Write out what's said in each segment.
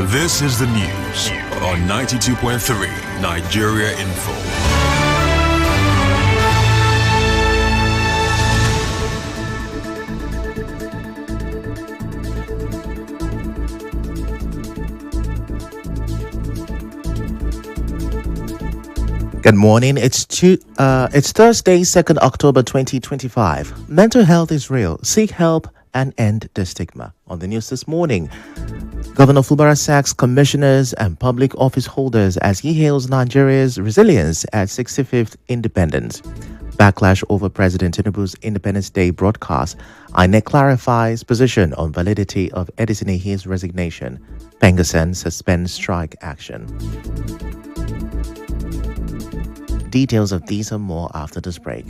This is the news on 92.3 Nigeria Info. Good morning. It's Thursday, 2nd October 2025. Mental health is real. Seek help and end the stigma. On the news this morning, Governor Fubara sacks commissioners and public office holders as he hails Nigeria's resilience at 65th independence. Backlash over President Tinubu's Independence Day broadcast. INEC clarifies position on validity of Edison Ehi's resignation. Pengasen suspends strike action. Details of these and more after this break.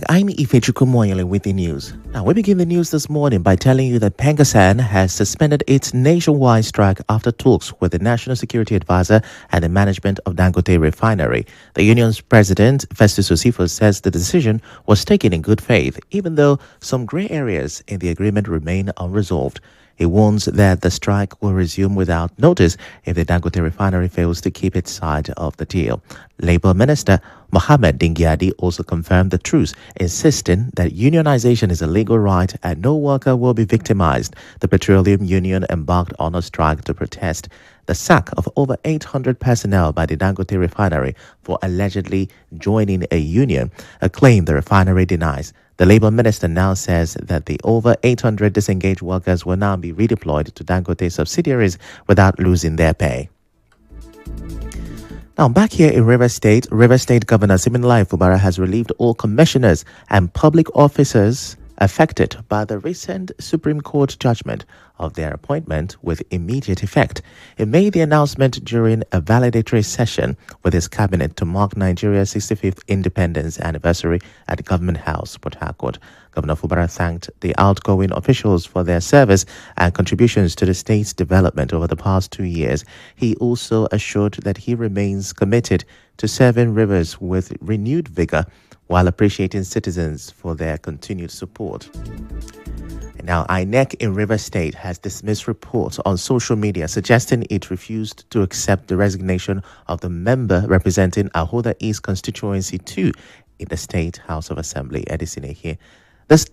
I'm Ifechukwu Muonyili with the news. Now, we begin the news this morning by telling you that Pengasen has suspended its nationwide strike after talks with the National Security Advisor and the management of Dangote Refinery. The union's president, Festus Osifo, says the decision was taken in good faith, even though some grey areas in the agreement remain unresolved. He warns that the strike will resume without notice if the Dangote Refinery fails to keep its side of the deal. Labour Minister Mohammed Dingyadi also confirmed the truce, insisting that unionization is a legal right and no worker will be victimized. The petroleum union embarked on a strike to protest the sack of over 800 personnel by the Dangote Refinery for allegedly joining a union, a claim the refinery denies. The Labour Minister now says that the over 800 disengaged workers will now be redeployed to Dangote subsidiaries without losing their pay. Now, back here in Rivers State Governor Siminalayi Fubara has relieved all commissioners and public officers affected by the recent Supreme Court judgment of their appointment with immediate effect. He made the announcement during a validatory session with his cabinet to mark Nigeria's 65th independence anniversary at Government House, Port Harcourt. Governor Fubara thanked the outgoing officials for their service and contributions to the state's development over the past 2 years. He also assured that he remains committed to serving Rivers with renewed vigor while appreciating citizens for their continued support. Now, INEC in Rivers State has dismissed reports on social media suggesting it refused to accept the resignation of the member representing Ahoda East Constituency 2 in the State House of Assembly, Edison Ehi. This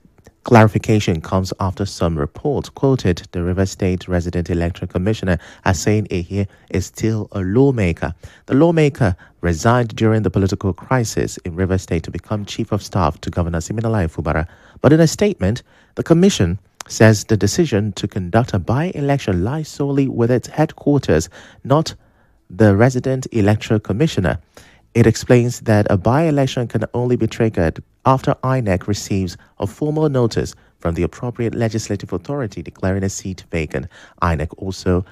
clarification comes after some reports quoted the Rivers State Resident Electoral Commissioner as saying Ehi is still a lawmaker. The lawmaker resigned during the political crisis in Rivers State to become Chief of Staff to Governor Siminalayi Fubara. But in a statement, the Commission says the decision to conduct a by-election lies solely with its headquarters, not the Resident Electoral Commissioner. It explains that a by-election can only be triggered after INEC receives a formal notice from the appropriate legislative authority declaring a seat vacant. INEC also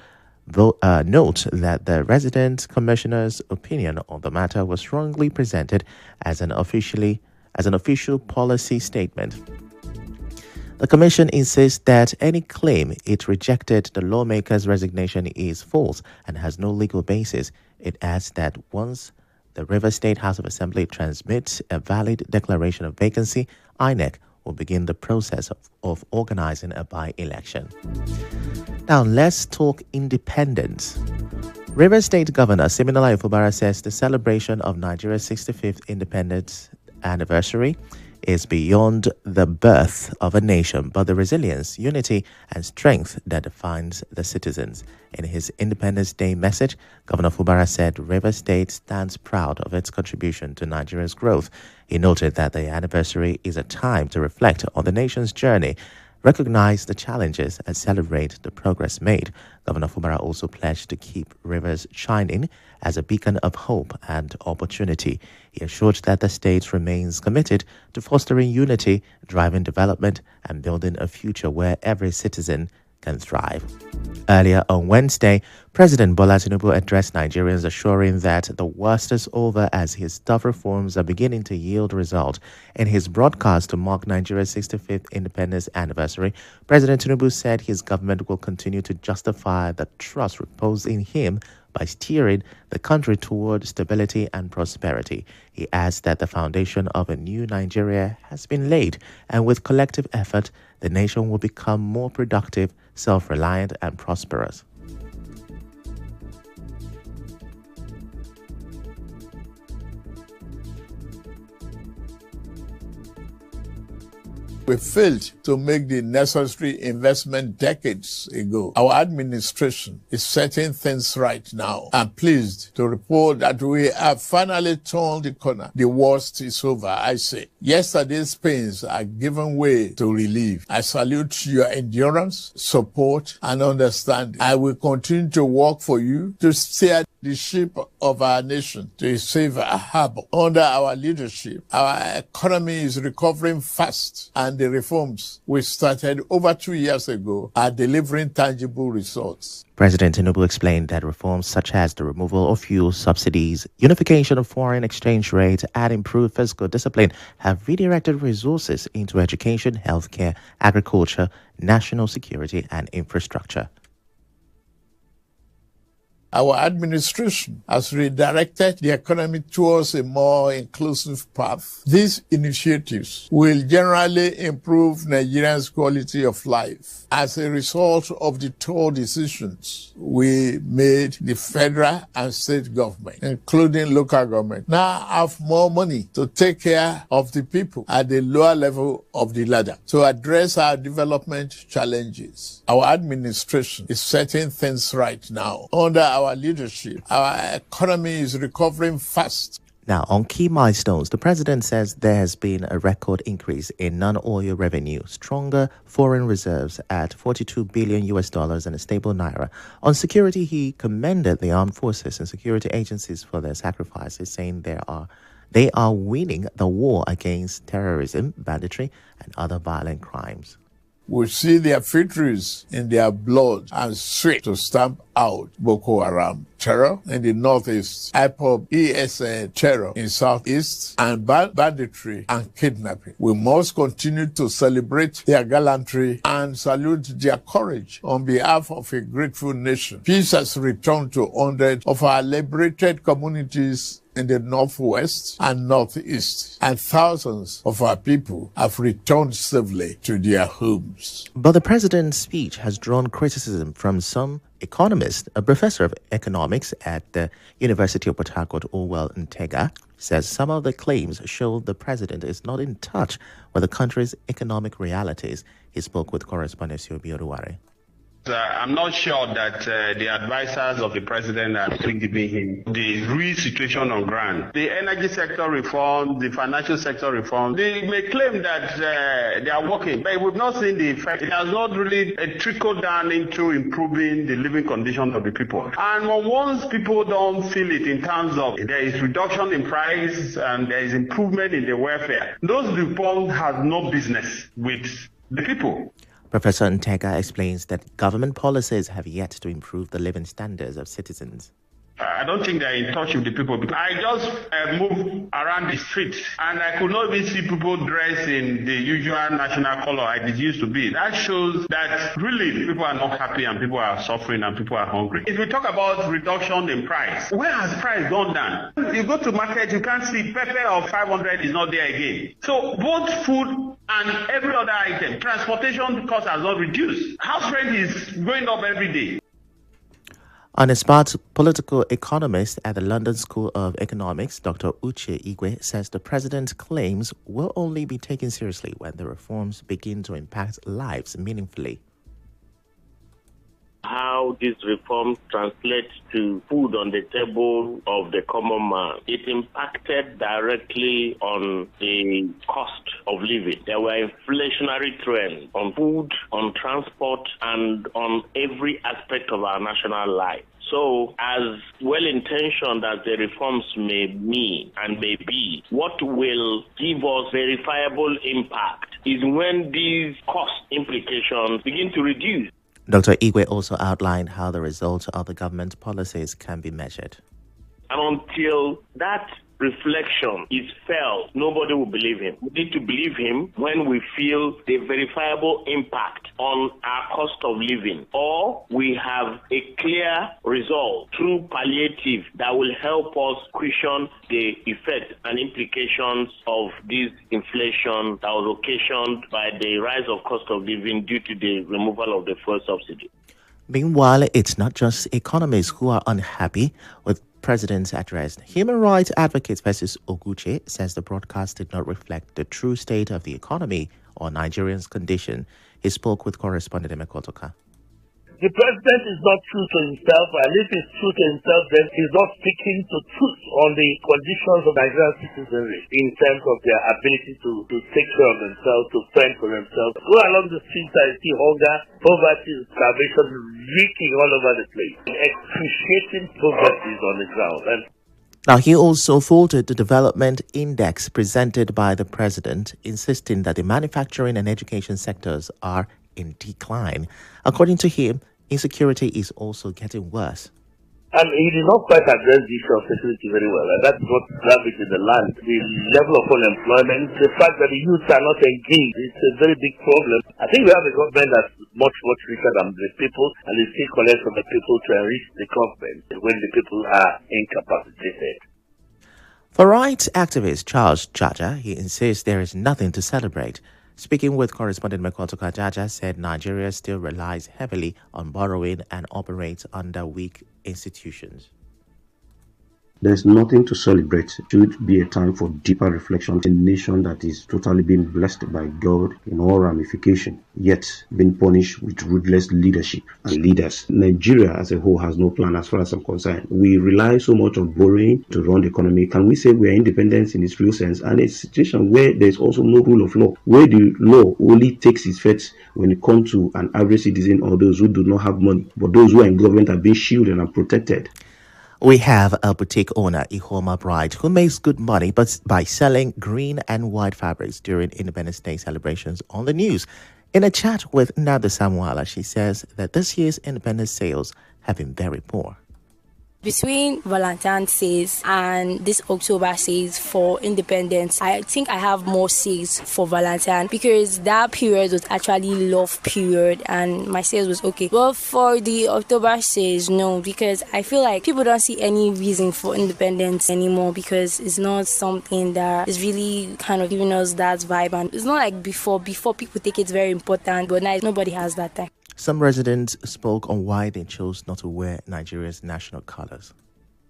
note that the resident commissioner's opinion on the matter was strongly presented as an official policy statement. The Commission insists that any claim it rejected the lawmaker's resignation is false and has no legal basis. It adds that once the Rivers State House of Assembly transmits a valid declaration of vacancy, INEC will begin the process of organizing a by-election. Now, let's talk independence. Rivers State Governor Siminalayi Fubara says the celebration of Nigeria's 65th independence anniversary is beyond the birth of a nation, but the resilience, unity, and strength that defines the citizens. In his Independence Day message, Governor Fubara said Rivers State stands proud of its contribution to Nigeria's growth. He noted that the anniversary is a time to reflect on the nation's journey, recognize the challenges, and celebrate the progress made. Governor Fubara also pledged to keep Rivers shining as a beacon of hope and opportunity. He assured that the state remains committed to fostering unity, driving development, and building a future where every citizen can thrive. Earlier on Wednesday, President Bola Tinubu addressed Nigerians, assuring that the worst is over as his tough reforms are beginning to yield results. In his broadcast to mark Nigeria's 65th independence anniversary, President Tinubu said his government will continue to justify the trust reposed in him by steering the country toward stability and prosperity. He adds that the foundation of a new Nigeria has been laid, and with collective effort, the nation will become more productive, self-reliant, and prosperous. We failed to make the necessary investment decades ago. Our administration is setting things right now. I'm pleased to report that we have finally turned the corner. The worst is over, I say. Yesterday's pains are giving way to relief. I salute your endurance, support, and understanding. I will continue to work for you to steer the ship of our nation to a safer harbor. Under our leadership, our economy is recovering fast, and the reforms we started over 2 years ago are delivering tangible results. President Tinubu explained that reforms such as the removal of fuel subsidies, unification of foreign exchange rates, and improved fiscal discipline have redirected resources into education, healthcare, agriculture, national security, and infrastructure. Our administration has redirected the economy towards a more inclusive path. These initiatives will generally improve Nigerians' quality of life. As a result of the tough decisions we made, the federal and state government, including local government, now have more money to take care of the people at the lower level of the ladder to address our development challenges. Our administration is setting things right now. Under our leadership, our economy is recovering fast. Now, on key milestones, the president says there has been a record increase in non-oil revenue, stronger foreign reserves at $42 billion and a stable naira. On security, he commended the armed forces and security agencies for their sacrifices, saying they are winning the war against terrorism, banditry, and other violent crimes. We see their victories in their blood and sweat to stamp out Boko Haram terror in the northeast, IPOB ESN terror in southeast, and banditry and kidnapping. We must continue to celebrate their gallantry and salute their courage on behalf of a grateful nation. Peace has returned to hundreds of our liberated communities in the northwest and northeast, and thousands of our people have returned safely to their homes. But the president's speech has drawn criticism from some economists. A professor of economics at the University of Port Harcourt, Orwell Ntega, says some of the claims show the president is not in touch with the country's economic realities. He spoke with correspondent Siobi Oduware. I'm not sure that the advisors of the president are giving him the real situation on ground. The energy sector reform, the financial sector reform, they may claim that they are working, but we've not seen the effect. It has not really trickled down into improving the living conditions of the people. And once people don't feel it in terms of there is reduction in price and there is improvement in the welfare, those reforms have no business with the people. Professor Ntega explains that government policies have yet to improve the living standards of citizens. I don't think they're in touch with the people. I just moved around the streets and I could not even see people dressed in the usual national color like it used to be. That shows that really people are not happy and people are suffering and people are hungry. If we talk about reduction in price, where has price gone down? You go to market, you can't see pepper of 500 is not there again. So both food and every other item, transportation cost has not reduced. House rent is going up every day. On his part, political economist at the London School of Economics, Dr. Uche Igwe, says the president's claims will only be taken seriously when the reforms begin to impact lives meaningfully. How these reforms translate to food on the table of the common man. It impacted directly on the cost of living. There were inflationary trends on food, on transport, and on every aspect of our national life. So, as well-intentioned as the reforms may mean and may be, what will give us verifiable impact is when these cost implications begin to reduce. Dr. Igwe also outlined how the results of the government's policies can be measured. And until that reflection is felt, nobody will believe him. We need to believe him when we feel the verifiable impact on our cost of living, or we have a clear result through palliative that will help us cushion the effect and implications of this inflation that was occasioned by the rise of cost of living due to the removal of the fuel subsidy. Meanwhile, it's not just economists who are unhappy with President's address. Human rights advocate Festus Oguche says the broadcast did not reflect the true state of the economy or Nigerians' condition. He spoke with correspondent Emekotoka. The president is not true to himself, and if he's true to himself, then he's not speaking the truth on the conditions of Nigerian citizenry in terms of their ability to take care of themselves, to fend for themselves. Go along the streets and see hunger, poverty, starvation reeking all over the place. Excruciating poverty is on the ground. Now, he also faulted the development index presented by the president, insisting that the manufacturing and education sectors are in decline. According to him, insecurity is also getting worse. And he did not quite address the issue of security very well, and that's what ravaged the land. The level of unemployment, the fact that the youth are not engaged, it's a very big problem. I think we have a government that's much richer than the people, and they still collect from the people to enrich the government when the people are incapacitated. For rights activist Charles Jaja, he insists there is nothing to celebrate. Speaking with correspondent Mekotoka, Jaja said Nigeria still relies heavily on borrowing and operates under weak institutions. There's nothing to celebrate. It should be a time for deeper reflection. A nation that is totally being blessed by God in all ramifications, yet being punished with ruthless leadership and leaders. Nigeria as a whole has no plan as far as I'm concerned. We rely so much on borrowing to run the economy. Can we say we are independent in its real sense? And a situation where there's also no rule of law, where the law only takes its effect when it comes to an average citizen or those who do not have money. But those who are in government are being shielded and protected. We have a boutique owner, Ihoma Bride, who makes good money but by selling green and white fabrics during Independence Day celebrations on the news. In a chat with Nada Samuala, she says that this year's Independence sales have been very poor. Between Valentine's sales and this October sales for Independence, I think I have more sales for Valentine because that period was actually love period and my sales was okay. But for the October sales, no, because I feel like people don't see any reason for Independence anymore because it's not something that is really kind of giving us that vibe. And it's not like before people take it very important, but now nobody has that time. Some residents spoke on why they chose not to wear Nigeria's national colors.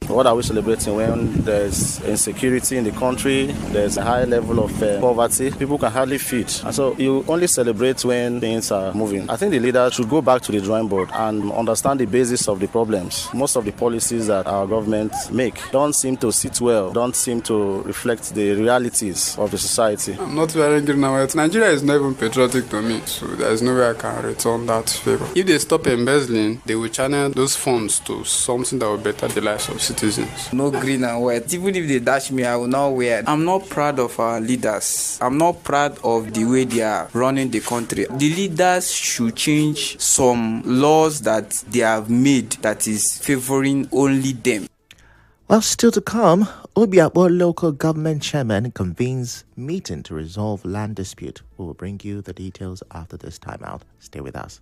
What are we celebrating when there's insecurity in the country, there's a high level of poverty, people can hardly feed. And so you only celebrate when things are moving. I think the leaders should go back to the drawing board and understand the basis of the problems. Most of the policies that our government make don't seem to sit well, don't seem to reflect the realities of the society. I'm not wearing green and white. Nigeria is not even patriotic to me, so there's no way I can return that favor. If they stop embezzling, they will channel those funds to something that will better the lives of citizens. No green and white. Even if they dash me, I will not wear. I'm not proud of our leaders. I'm not proud of the way they are running the country. The leaders should change some laws that they have made that is favoring only them. Well, still to come, Obiakpo local government chairman convenes meeting to resolve land dispute. We will bring you the details after this timeout. Stay with us.